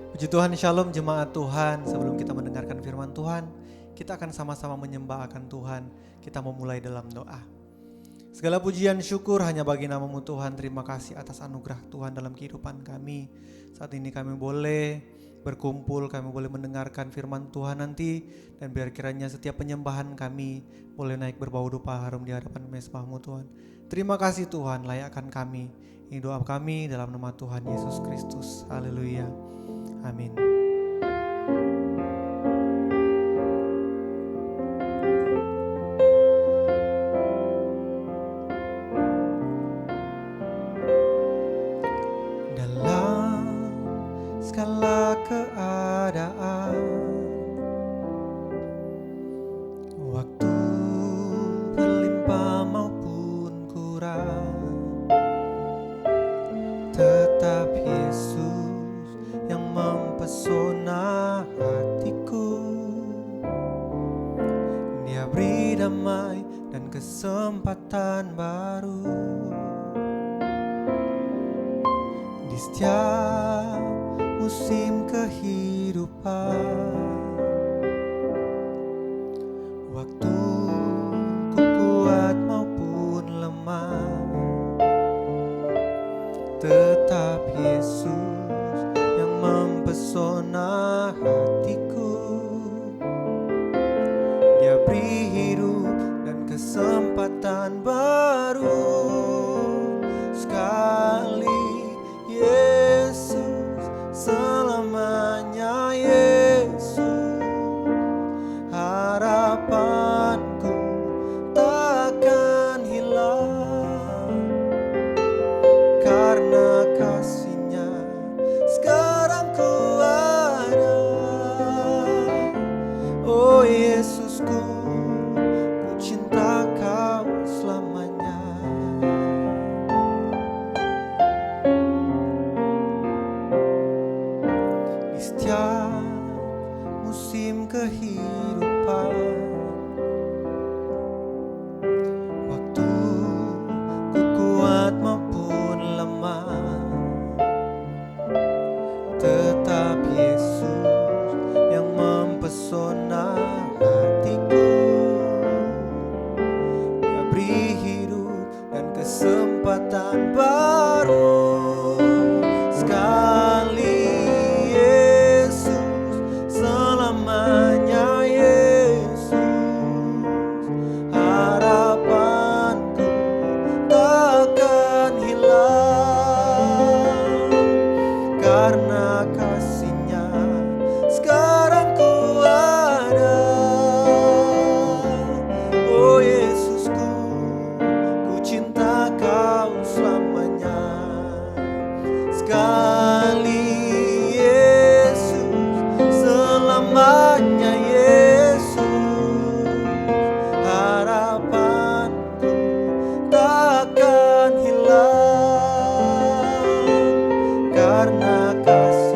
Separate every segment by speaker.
Speaker 1: Puji Tuhan, Shalom jemaat Tuhan. Sebelum kita mendengarkan firman Tuhan, kita akan sama-sama menyembah akan Tuhan. Kita memulai dalam doa. Segala pujian syukur hanya bagi nama-Mu Tuhan. Terima kasih atas anugerah Tuhan dalam kehidupan kami. Saat ini kami boleh berkumpul, kami boleh mendengarkan firman Tuhan nanti. Dan biar kiranya setiap penyembahan kami boleh naik berbau dupa harum di hadapan mezbah-Mu Tuhan. Terima kasih Tuhan, layakkan kami. Ini doa kami dalam nama Tuhan Yesus Kristus. Haleluya. Amin. Dalam segala keadaan, waktu berlimpah maupun kurang, tetap Yesus yang mempesona hatiku. Dia beri damai dan kesempatan baru di setiap musim kehidupan. Waktu ku kuat maupun lemah, tetap Yesus mempesona hatiku. Dia beri hidup dan kesempatan baru. Sekali Yesus, selamanya Yesus. Harapanku takkan hilang, karena kasih-Nya sekarang ku ada. Oh Yesusku, ku cinta Kau selamanya. Di setiap musim kehidupan, waktu ku kuat maupun lemah, tetap Yesus yang mempesona hatiku. Dia beri hidup dan kesempatan baru. Sekali Yesus, selamanya Yesus. Harapanku takkan hilang, karena kasih-Nya sekarang ku ada. Oh Yesusku, ku cinta Kau selamanya. Sekali Yesus, selamanya Yesus. Harapanku takkan hilang, karena kasih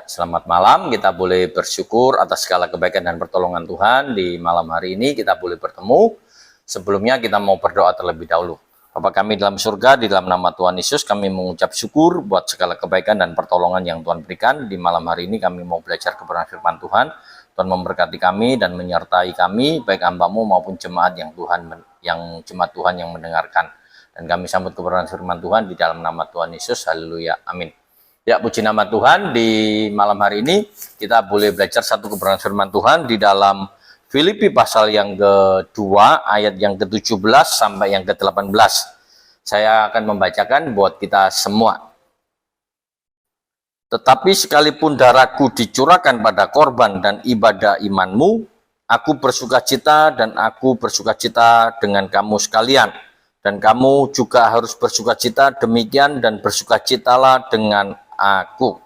Speaker 2: selamat malam. Kita boleh bersyukur atas segala kebaikan dan pertolongan Tuhan. Di malam hari ini kita boleh bertemu. Sebelumnya kita mau berdoa terlebih dahulu. Bapa kami dalam surga, di dalam nama Tuhan Yesus kami mengucap syukur buat segala kebaikan dan pertolongan yang Tuhan berikan. Di malam hari ini kami mau belajar kebenaran firman Tuhan. Tuhan memberkati kami dan menyertai kami, baik hamba-Mu maupun jemaat jemaat Tuhan yang mendengarkan. Dan kami sambut kebenaran firman Tuhan di dalam nama Tuhan Yesus. Haleluya. Amin. Ya, puji nama Tuhan. Di malam hari ini kita boleh belajar satu kebenaran firman Tuhan di dalam Filipi pasal yang kedua, ayat yang ke-17 sampai yang ke-18. Saya akan membacakan buat kita semua. Tetapi sekalipun darahku dicurahkan pada korban dan ibadah imanmu, aku bersukacita dan aku bersukacita dengan kamu sekalian. Dan kamu juga harus bersukacita demikian dan bersukacitalah dengan aku.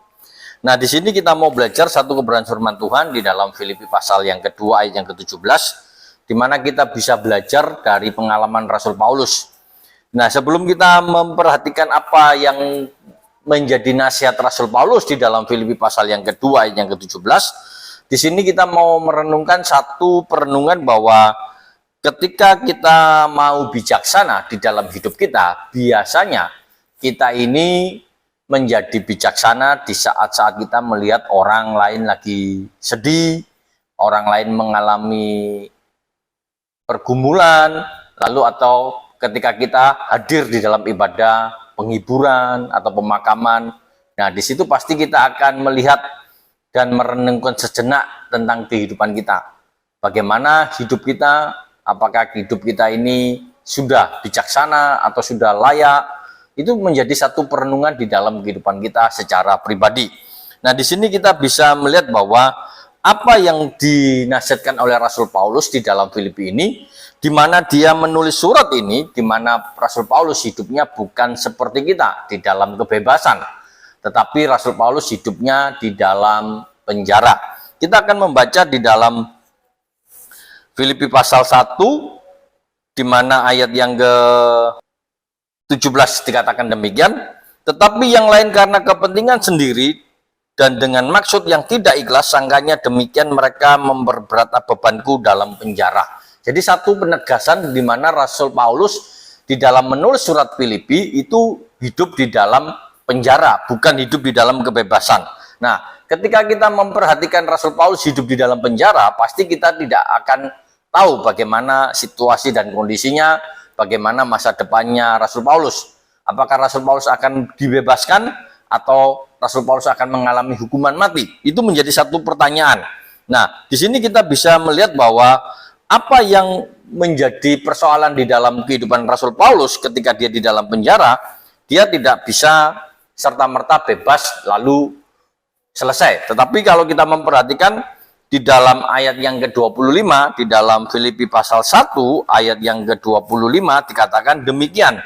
Speaker 2: Nah, di sini kita mau belajar satu kebenaran firman Tuhan di dalam Filipi pasal yang kedua ayat yang ke-17, di mana kita bisa belajar dari pengalaman Rasul Paulus. Nah, sebelum kita memperhatikan apa yang menjadi nasihat Rasul Paulus di dalam Filipi pasal yang kedua ayat yang ke-17, di sini kita mau merenungkan satu perenungan bahwa ketika kita mau bijaksana di dalam hidup kita, biasanya kita ini menjadi bijaksana di saat-saat kita melihat orang lain lagi sedih, orang lain mengalami pergumulan, lalu atau ketika kita hadir di dalam ibadah, penghiburan atau pemakaman. Nah, di situ pasti kita akan melihat dan merenungkan sejenak tentang kehidupan kita. Bagaimana hidup kita, apakah hidup kita ini sudah bijaksana atau sudah layak, itu menjadi satu perenungan di dalam kehidupan kita secara pribadi. Nah, di sini kita bisa melihat bahwa apa yang dinasihatkan oleh Rasul Paulus di dalam Filipi ini, di mana dia menulis surat ini, di mana Rasul Paulus hidupnya bukan seperti kita di dalam kebebasan, tetapi Rasul Paulus hidupnya di dalam penjara. Kita akan membaca di dalam Filipi pasal 1, di mana ayat yang ke-17 dikatakan demikian, tetapi yang lain karena kepentingan sendiri dan dengan maksud yang tidak ikhlas, sangkanya demikian mereka memperberat bebanku dalam penjara. Jadi satu penegasan di mana Rasul Paulus di dalam menulis surat Filipi itu hidup di dalam penjara, bukan hidup di dalam kebebasan. Nah, ketika kita memperhatikan Rasul Paulus hidup di dalam penjara, pasti kita tidak akan tahu bagaimana situasi dan kondisinya, bagaimana masa depannya Rasul Paulus. Apakah Rasul Paulus akan dibebaskan atau Rasul Paulus akan mengalami hukuman mati? Itu menjadi satu pertanyaan. Nah, di sini kita bisa melihat bahwa apa yang menjadi persoalan di dalam kehidupan Rasul Paulus ketika dia di dalam penjara, dia tidak bisa serta-merta bebas lalu selesai. Tetapi kalau kita memperhatikan di dalam ayat yang ke-25, di dalam Filipi pasal 1, ayat yang ke-25 dikatakan demikian.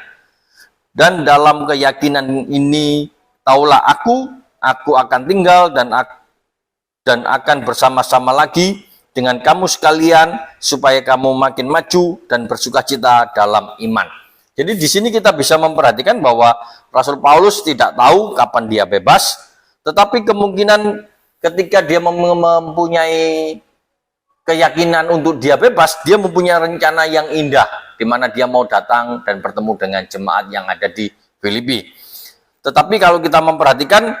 Speaker 2: Dan dalam keyakinan ini, taulah aku akan tinggal dan akan bersama-sama lagi dengan kamu sekalian, supaya kamu makin maju dan bersukacita dalam iman. Jadi di sini kita bisa memperhatikan bahwa Rasul Paulus tidak tahu kapan dia bebas, tetapi kemungkinan ketika dia mempunyai keyakinan untuk dia bebas, dia mempunyai rencana yang indah, di mana dia mau datang dan bertemu dengan jemaat yang ada di Filipi. Tetapi kalau kita memperhatikan,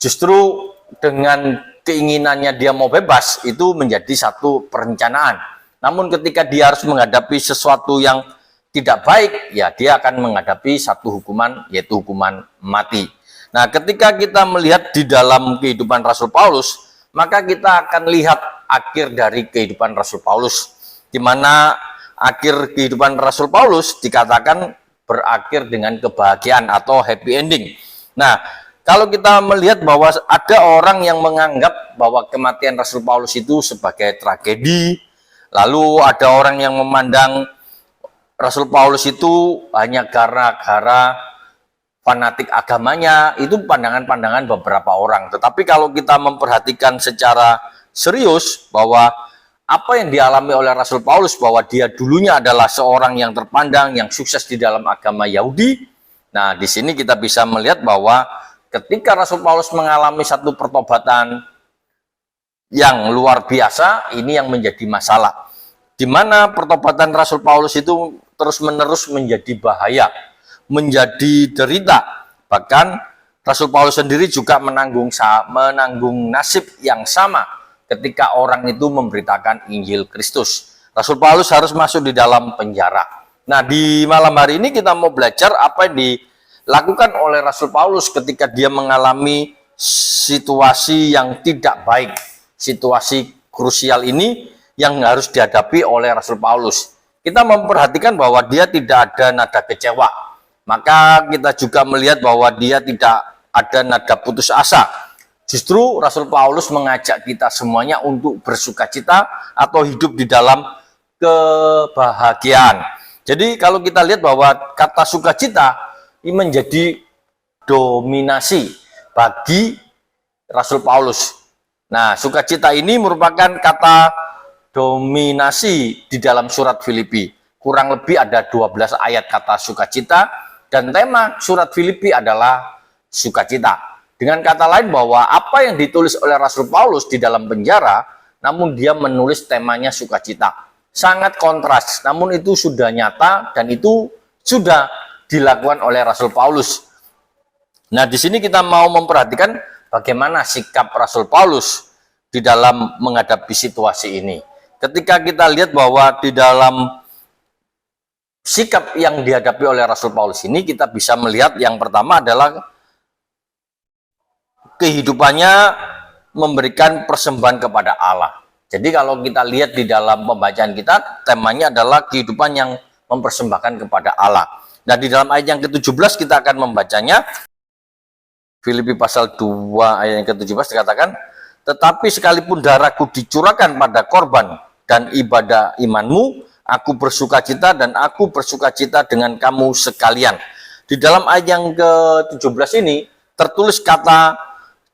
Speaker 2: justru dengan keinginannya dia mau bebas, itu menjadi satu perencanaan. Namun ketika dia harus menghadapi sesuatu yang tidak baik, ya dia akan menghadapi satu hukuman, yaitu hukuman mati. Nah, ketika kita melihat di dalam kehidupan Rasul Paulus, maka kita akan lihat akhir dari kehidupan Rasul Paulus, di mana akhir kehidupan Rasul Paulus dikatakan berakhir dengan kebahagiaan atau happy ending. Nah, kalau kita melihat bahwa ada orang yang menganggap bahwa kematian Rasul Paulus itu sebagai tragedi, lalu ada orang yang memandang Rasul Paulus itu hanya gara-gara fanatik agamanya, itu pandangan-pandangan beberapa orang. Tetapi kalau kita memperhatikan secara serius bahwa apa yang dialami oleh Rasul Paulus, bahwa dia dulunya adalah seorang yang terpandang, yang sukses di dalam agama Yahudi. Nah, di sini kita bisa melihat bahwa ketika Rasul Paulus mengalami satu pertobatan yang luar biasa, ini yang menjadi masalah. Di mana pertobatan Rasul Paulus itu terus-menerus menjadi bahaya, menjadi derita. Bahkan Rasul Paulus sendiri juga menanggung nasib yang sama ketika orang itu memberitakan Injil Kristus. Rasul Paulus harus masuk di dalam penjara. Nah, di malam hari ini kita mau belajar apa yang dilakukan oleh Rasul Paulus ketika dia mengalami situasi yang tidak baik. Situasi krusial ini yang harus dihadapi oleh Rasul Paulus. Kita memperhatikan bahwa dia tidak ada nada kecewa. Maka kita juga melihat bahwa dia tidak ada nada putus asa. Justru Rasul Paulus mengajak kita semuanya untuk bersuka cita atau hidup di dalam kebahagiaan. Jadi kalau kita lihat bahwa kata sukacita ini menjadi dominasi bagi Rasul Paulus. Nah, sukacita ini merupakan kata dominasi di dalam surat Filipi. Kurang lebih ada 12 ayat kata sukacita dan tema surat Filipi adalah sukacita. Dengan kata lain bahwa apa yang ditulis oleh Rasul Paulus di dalam penjara, namun dia menulis temanya sukacita. Sangat kontras, namun itu sudah nyata dan itu sudah dilakukan oleh Rasul Paulus. Nah, di sini kita mau memperhatikan bagaimana sikap Rasul Paulus di dalam menghadapi situasi ini. Ketika kita lihat bahwa di dalam sikap yang dihadapi oleh Rasul Paulus ini, kita bisa melihat yang pertama adalah kehidupannya memberikan persembahan kepada Allah. Jadi kalau kita lihat di dalam pembacaan kita, temanya adalah kehidupan yang mempersembahkan kepada Allah. Nah, di dalam ayat yang ke-17 kita akan membacanya. Filipi pasal 2 ayat yang ke-17 dikatakan, tetapi sekalipun darahku dicurahkan pada korban dan ibadah imanmu, aku bersukacita dan aku bersukacita dengan kamu sekalian. Di dalam ayat yang ke-17 ini tertulis kata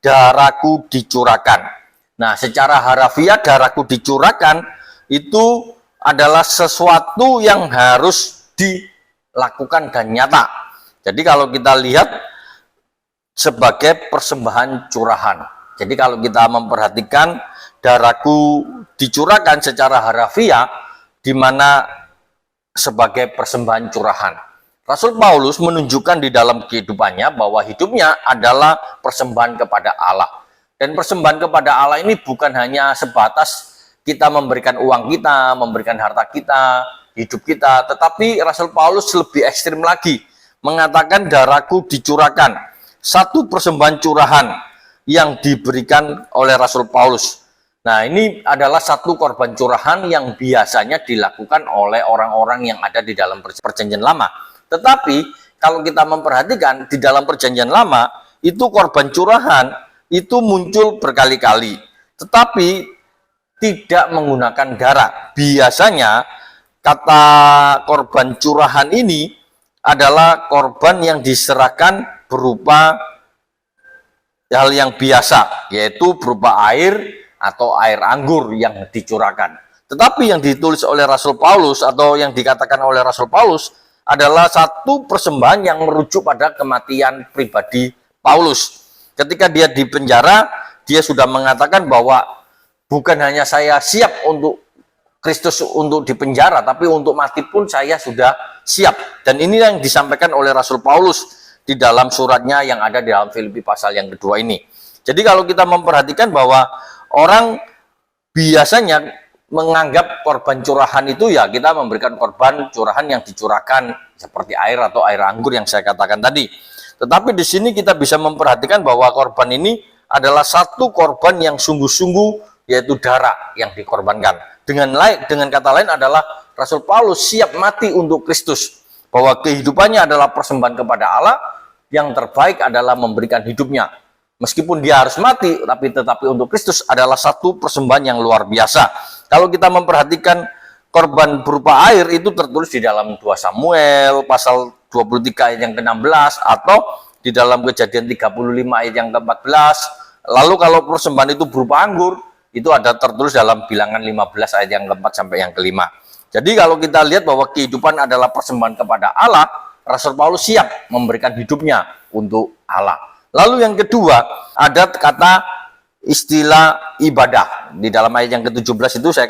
Speaker 2: darahku dicurahkan. Nah, secara harafiah darahku dicurahkan itu adalah sesuatu yang harus dilakukan dan nyata. Jadi kalau kita lihat sebagai persembahan curahan. Jadi kalau kita memperhatikan darahku dicurahkan secara harafiah di mana sebagai persembahan curahan. Rasul Paulus menunjukkan di dalam kehidupannya bahwa hidupnya adalah persembahan kepada Allah. Dan persembahan kepada Allah ini bukan hanya sebatas kita memberikan uang kita, memberikan harta kita, hidup kita, tetapi Rasul Paulus lebih ekstrim lagi, mengatakan darahku dicurahkan. Satu persembahan curahan yang diberikan oleh Rasul Paulus. Nah, ini adalah satu korban curahan yang biasanya dilakukan oleh orang-orang yang ada di dalam perjanjian lama. Tetapi kalau kita memperhatikan di dalam perjanjian lama, itu korban curahan itu muncul berkali-kali, tetapi tidak menggunakan darah. Biasanya kata korban curahan ini adalah korban yang diserahkan berupa hal yang biasa, yaitu berupa air atau air anggur yang dicurahkan. Tetapi yang ditulis oleh Rasul Paulus atau yang dikatakan oleh Rasul Paulus adalah satu persembahan yang merujuk pada kematian pribadi Paulus. Ketika dia di penjara, dia sudah mengatakan bahwa bukan hanya saya siap untuk Kristus untuk dipenjara, tapi untuk mati pun saya sudah siap. Dan ini yang disampaikan oleh Rasul Paulus di dalam suratnya yang ada di dalam Filipi pasal yang kedua ini. Jadi kalau kita memperhatikan bahwa orang biasanya menganggap korban curahan itu ya kita memberikan korban curahan yang dicurahkan seperti air atau air anggur yang saya katakan tadi. Tetapi di sini kita bisa memperhatikan bahwa korban ini adalah satu korban yang sungguh-sungguh, yaitu darah yang dikorbankan. Dengan kata lain adalah Rasul Paulus siap mati untuk Kristus. Bahwa kehidupannya adalah persembahan kepada Allah, yang terbaik adalah memberikan hidupnya. Meskipun dia harus mati, tetapi untuk Kristus adalah satu persembahan yang luar biasa. Kalau kita memperhatikan korban berupa air itu tertulis di dalam 2 Samuel pasal 23 ayat yang ke-16 atau di dalam Kejadian 35 ayat yang ke-14. Lalu kalau persembahan itu berupa anggur, itu ada tertulis dalam Bilangan 15 ayat yang ke-4 sampai yang ke-5. Jadi kalau kita lihat bahwa kehidupan adalah persembahan kepada Allah, Rasul Paulus siap memberikan hidupnya untuk Allah. Lalu yang kedua, ada kata istilah ibadah. Di dalam ayat yang ke-17 itu saya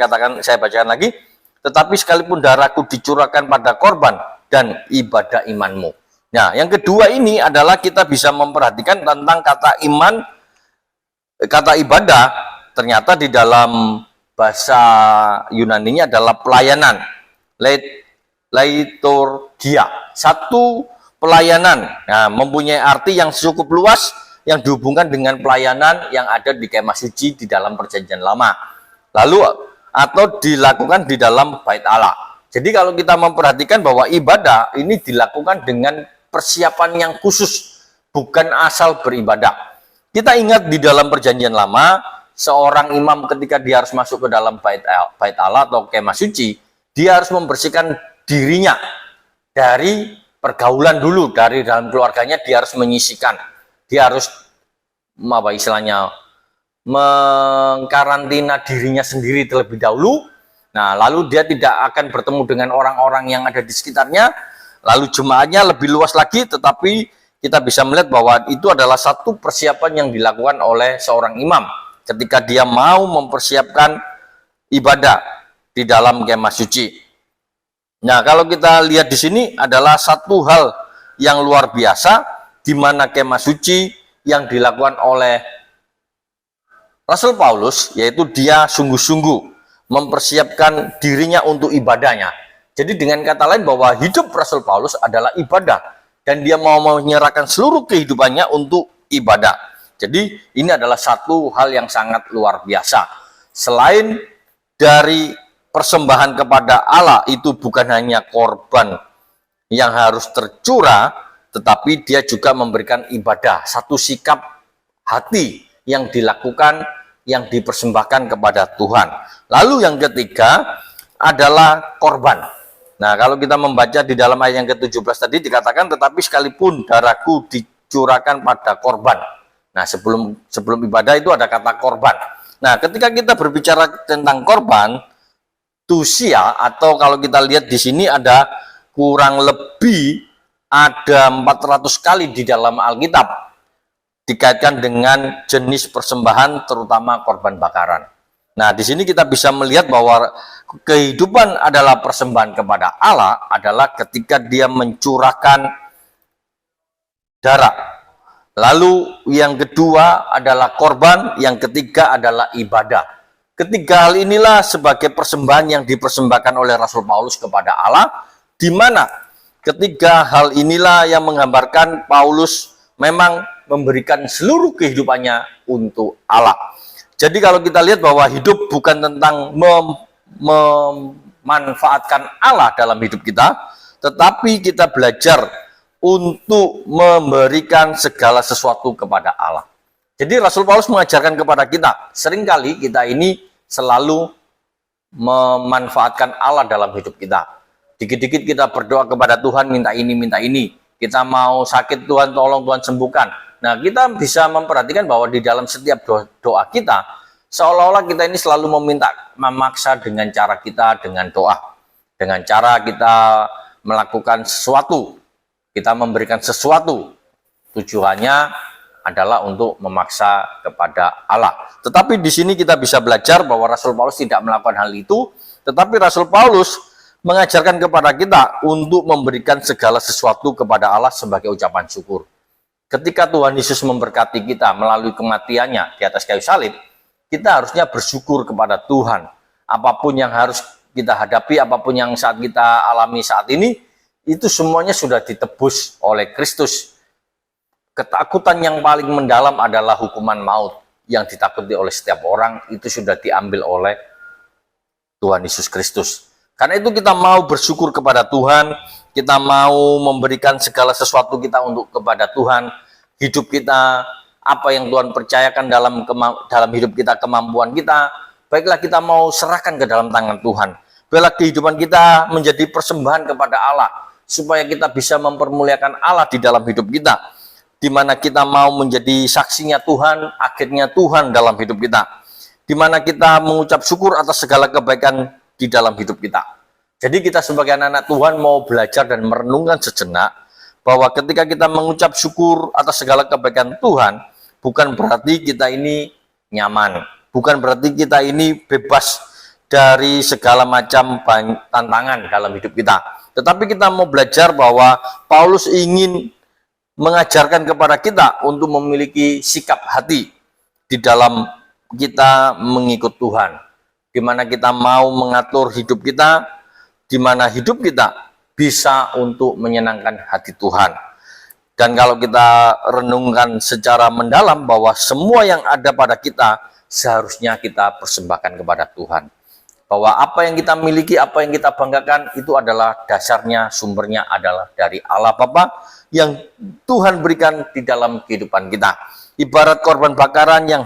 Speaker 2: bacakan lagi, tetapi sekalipun darahku dicurahkan pada korban dan ibadah imanmu. Nah, yang kedua ini adalah kita bisa memperhatikan tentang kata iman, kata ibadah, ternyata di dalam bahasa Yunani-nya adalah pelayanan, liturgia, satu pelayanan. Nah, mempunyai arti yang cukup luas yang dihubungkan dengan pelayanan yang ada di kemah suci di dalam perjanjian lama. Lalu atau dilakukan di dalam bait Allah. Jadi kalau kita memperhatikan bahwa ibadah ini dilakukan dengan persiapan yang khusus, bukan asal beribadah. Kita ingat di dalam perjanjian lama, seorang imam ketika dia harus masuk ke dalam bait Allah atau kemah suci, dia harus membersihkan dirinya dari pergaulan dulu, dari dalam keluarganya dia harus menyisikan, dia harus mengkarantina dirinya sendiri terlebih dahulu. Nah, lalu dia tidak akan bertemu dengan orang-orang yang ada di sekitarnya. Lalu jemaatnya lebih luas lagi, tetapi kita bisa melihat bahwa itu adalah satu persiapan yang dilakukan oleh seorang imam ketika dia mau mempersiapkan ibadah di dalam kemah suci. Nah, kalau kita lihat di sini adalah satu hal yang luar biasa, di mana kemah suci yang dilakukan oleh Rasul Paulus, yaitu dia sungguh-sungguh mempersiapkan dirinya untuk ibadahnya. Jadi dengan kata lain bahwa hidup Rasul Paulus adalah ibadah, dan dia mau menyerahkan seluruh kehidupannya untuk ibadah. Jadi ini adalah satu hal yang sangat luar biasa. Selain dari persembahan kepada Allah, itu bukan hanya korban yang harus tercurah, tetapi dia juga memberikan ibadah, satu sikap hati yang dilakukan, yang dipersembahkan kepada Tuhan. Lalu yang ketiga adalah korban. Nah, kalau kita membaca di dalam ayat yang ke-17 tadi dikatakan, tetapi sekalipun darahku dicurahkan pada korban. Nah, sebelum ibadah itu ada kata korban. Nah, ketika kita berbicara tentang korban, tusia, atau kalau kita lihat di sini ada kurang lebih ada 400 kali di dalam Alkitab dikaitkan dengan jenis persembahan, terutama korban bakaran. Nah, di sini kita bisa melihat bahwa kehidupan adalah persembahan kepada Allah adalah ketika dia mencurahkan darah. Lalu yang kedua adalah korban, yang ketiga adalah ibadah. Ketiga hal inilah sebagai persembahan yang dipersembahkan oleh Rasul Paulus kepada Allah, di mana ketiga hal inilah yang menggambarkan Paulus memang memberikan seluruh kehidupannya untuk Allah. Jadi kalau kita lihat bahwa hidup bukan tentang memanfaatkan Allah dalam hidup kita, tetapi kita belajar untuk memberikan segala sesuatu kepada Allah. Jadi Rasul Paulus mengajarkan kepada kita, seringkali kita ini selalu memanfaatkan Allah dalam hidup kita. Dikit-dikit kita berdoa kepada Tuhan, minta ini, minta ini. Kita mau sakit, Tuhan tolong, Tuhan sembuhkan. Nah, kita bisa memperhatikan bahwa di dalam setiap doa kita, seolah-olah kita ini selalu memaksa dengan cara kita, dengan doa. Dengan cara kita melakukan sesuatu, kita memberikan sesuatu, tujuannya adalah untuk memaksa kepada Allah. Tetapi di sini kita bisa belajar bahwa Rasul Paulus tidak melakukan hal itu, tetapi Rasul Paulus mengajarkan kepada kita untuk memberikan segala sesuatu kepada Allah sebagai ucapan syukur. Ketika Tuhan Yesus memberkati kita melalui kematiannya di atas kayu salib, kita harusnya bersyukur kepada Tuhan. Apapun yang harus kita hadapi, apapun yang saat kita alami saat ini, itu semuanya sudah ditebus oleh Kristus. Ketakutan yang paling mendalam adalah hukuman maut yang ditakuti oleh setiap orang, itu sudah diambil oleh Tuhan Yesus Kristus. Karena itu kita mau bersyukur kepada Tuhan, kita mau memberikan segala sesuatu kita untuk kepada Tuhan, hidup kita, apa yang Tuhan percayakan dalam hidup kita, kemampuan kita, baiklah kita mau serahkan ke dalam tangan Tuhan. Biarlah kehidupan kita menjadi persembahan kepada Allah, supaya kita bisa mempermuliakan Allah di dalam hidup kita, di mana kita mau menjadi saksinya Tuhan, akhirnya Tuhan dalam hidup kita, di mana kita mengucap syukur atas segala kebaikan di dalam hidup kita. Jadi kita sebagai anak-anak Tuhan mau belajar dan merenungkan sejenak bahwa ketika kita mengucap syukur atas segala kebaikan Tuhan, bukan berarti kita ini nyaman, bukan berarti kita ini bebas dari segala macam tantangan dalam hidup kita. Tetapi kita mau belajar bahwa Paulus ingin mengajarkan kepada kita untuk memiliki sikap hati di dalam kita mengikut Tuhan, di mana kita mau mengatur hidup kita, di mana hidup kita bisa untuk menyenangkan hati Tuhan. Dan kalau kita renungkan secara mendalam bahwa semua yang ada pada kita seharusnya kita persembahkan kepada Tuhan. Bahwa apa yang kita miliki, apa yang kita banggakan itu adalah dasarnya, sumbernya adalah dari Allah Bapa yang Tuhan berikan di dalam kehidupan kita. Ibarat korban bakaran yang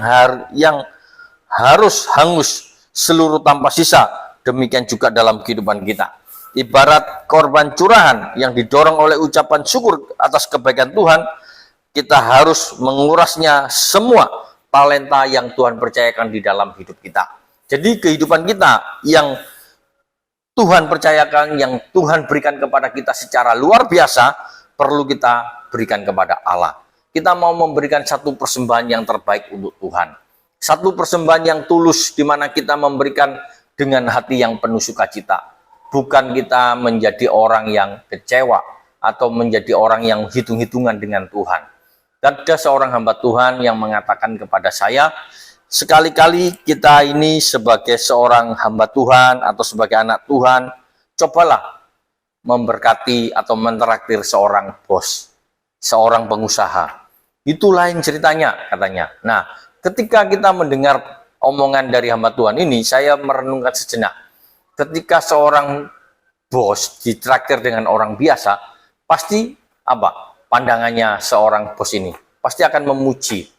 Speaker 2: harus hangus seluruh tanpa sisa, demikian juga dalam kehidupan kita. Ibarat korban curahan yang didorong oleh ucapan syukur atas kebaikan Tuhan, kita harus mengurasnya semua talenta yang Tuhan percayakan di dalam hidup kita. Jadi kehidupan kita yang Tuhan percayakan, yang Tuhan berikan kepada kita secara luar biasa, perlu kita berikan kepada Allah. Kita mau memberikan satu persembahan yang terbaik untuk Tuhan. Satu persembahan yang tulus, di mana kita memberikan dengan hati yang penuh sukacita. Bukan kita menjadi orang yang kecewa atau menjadi orang yang hitung-hitungan dengan Tuhan. Ada seorang hamba Tuhan yang mengatakan kepada saya, sekali-kali kita ini sebagai seorang hamba Tuhan atau sebagai anak Tuhan, cobalah memberkati atau mentraktir seorang bos, seorang pengusaha. Itu lain ceritanya, katanya. Nah, ketika kita mendengar omongan dari hamba Tuhan ini, saya merenungkan sejenak. Ketika seorang bos ditraktir dengan orang biasa, pasti apa? Pandangannya seorang bos ini pasti akan memuji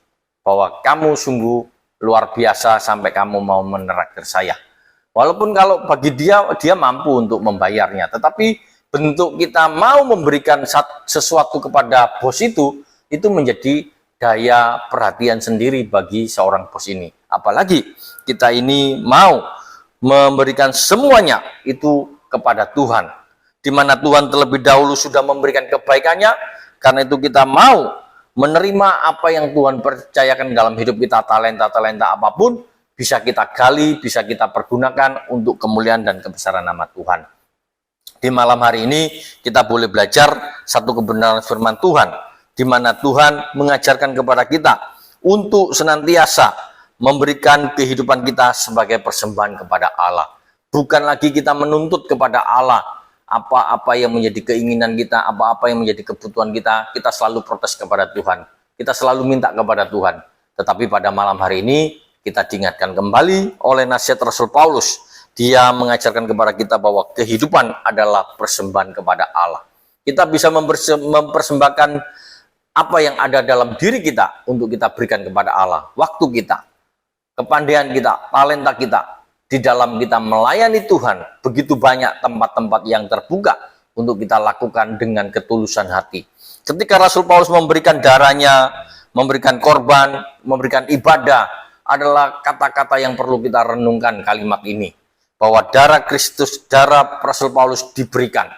Speaker 2: bahwa kamu sungguh luar biasa sampai kamu mau menraktir saya. Walaupun kalau bagi dia mampu untuk membayarnya, tetapi bentuk kita mau memberikan sesuatu kepada bos itu menjadi daya perhatian sendiri bagi seorang bos ini. Apalagi kita ini mau memberikan semuanya itu kepada Tuhan, di mana Tuhan terlebih dahulu sudah memberikan kebaikannya. Karena itu kita mau menerima apa yang Tuhan percayakan dalam hidup kita, talenta-talenta apapun bisa kita gali, bisa kita pergunakan untuk kemuliaan dan kebesaran nama Tuhan. Di malam hari ini kita boleh belajar satu kebenaran firman Tuhan, di mana Tuhan mengajarkan kepada kita untuk senantiasa memberikan kehidupan kita sebagai persembahan kepada Allah. Bukan lagi kita menuntut kepada Allah apa-apa yang menjadi keinginan kita, apa-apa yang menjadi kebutuhan kita, kita selalu protes kepada Tuhan. Kita selalu minta kepada Tuhan. Tetapi pada malam hari ini kita diingatkan kembali oleh nasihat Rasul Paulus. Dia mengajarkan kepada kita bahwa kehidupan adalah persembahan kepada Allah. Kita bisa mempersembahkan apa yang ada dalam diri kita untuk kita berikan kepada Allah. Waktu kita, kepandaian kita, talenta kita, di dalam kita melayani Tuhan, begitu banyak tempat-tempat yang terbuka untuk kita lakukan dengan ketulusan hati. Ketika Rasul Paulus memberikan darahnya, memberikan korban, memberikan ibadah, adalah kata-kata yang perlu kita renungkan kalimat ini. Bahwa darah Kristus, darah Rasul Paulus diberikan,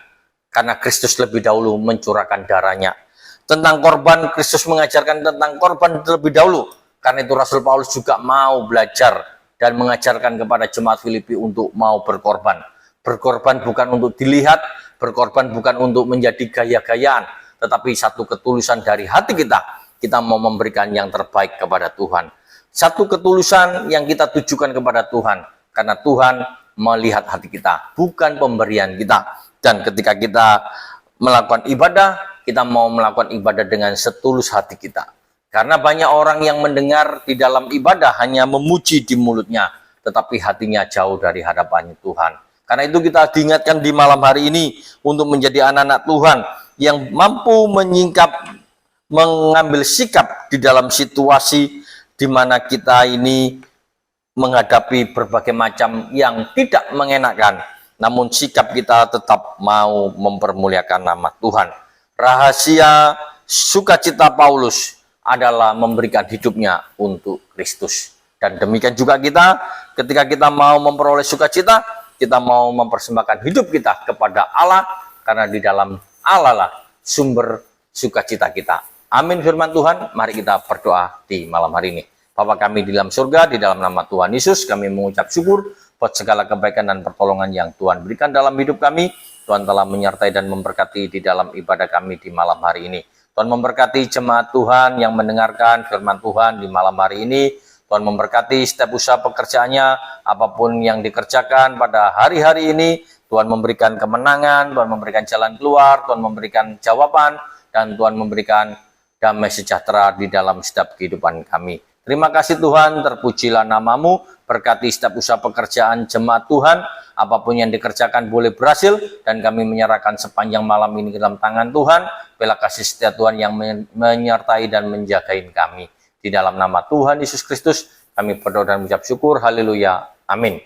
Speaker 2: karena Kristus lebih dahulu mencurahkan darahnya. Tentang korban, Kristus mengajarkan tentang korban terlebih dahulu. Karena itu Rasul Paulus juga mau belajar dan mengajarkan kepada jemaat Filipi untuk mau berkorban. Berkorban bukan untuk dilihat, berkorban bukan untuk menjadi gaya-gayaan, tetapi satu ketulusan dari hati kita. Kita mau memberikan yang terbaik kepada Tuhan. Satu ketulusan yang kita tujukan kepada Tuhan. Karena Tuhan melihat hati kita, bukan pemberian kita. Dan ketika kita melakukan ibadah, kita mau melakukan ibadah dengan setulus hati kita. Karena banyak orang yang mendengar di dalam ibadah hanya memuji di mulutnya, tetapi hatinya jauh dari hadapan Tuhan. Karena itu kita diingatkan di malam hari ini untuk menjadi anak-anak Tuhan yang mampu mengambil sikap di dalam situasi di mana kita ini menghadapi berbagai macam yang tidak mengenakan. Namun sikap kita tetap mau mempermuliakan nama Tuhan. Rahasia sukacita Paulus adalah memberikan hidupnya untuk Kristus. Dan demikian juga kita, ketika kita mau memperoleh sukacita, kita mau mempersembahkan hidup kita kepada Allah, karena di dalam Allah lah sumber sukacita kita. Amin firman Tuhan. Mari kita berdoa di malam hari ini. Bapa kami di dalam surga, di dalam nama Tuhan Yesus, kami mengucap syukur buat segala kebaikan dan pertolongan yang Tuhan berikan dalam hidup kami. Tuhan telah menyertai dan memberkati di dalam ibadah kami di malam hari ini. Tuhan memberkati jemaat Tuhan yang mendengarkan firman Tuhan di malam hari ini. Tuhan memberkati setiap usaha pekerjaannya, apapun yang dikerjakan pada hari-hari ini. Tuhan memberikan kemenangan, Tuhan memberikan jalan keluar, Tuhan memberikan jawaban, dan Tuhan memberikan damai sejahtera di dalam setiap kehidupan kami. Terima kasih Tuhan, terpujilah namamu, berkati setiap usaha pekerjaan jemaat Tuhan, apapun yang dikerjakan boleh berhasil, dan kami menyerahkan sepanjang malam ini ke dalam tangan Tuhan. Bela kasih setia Tuhan yang menyertai dan menjagain kami. Di dalam nama Tuhan Yesus Kristus, kami berdoa dan mengucap syukur, haleluya, amin.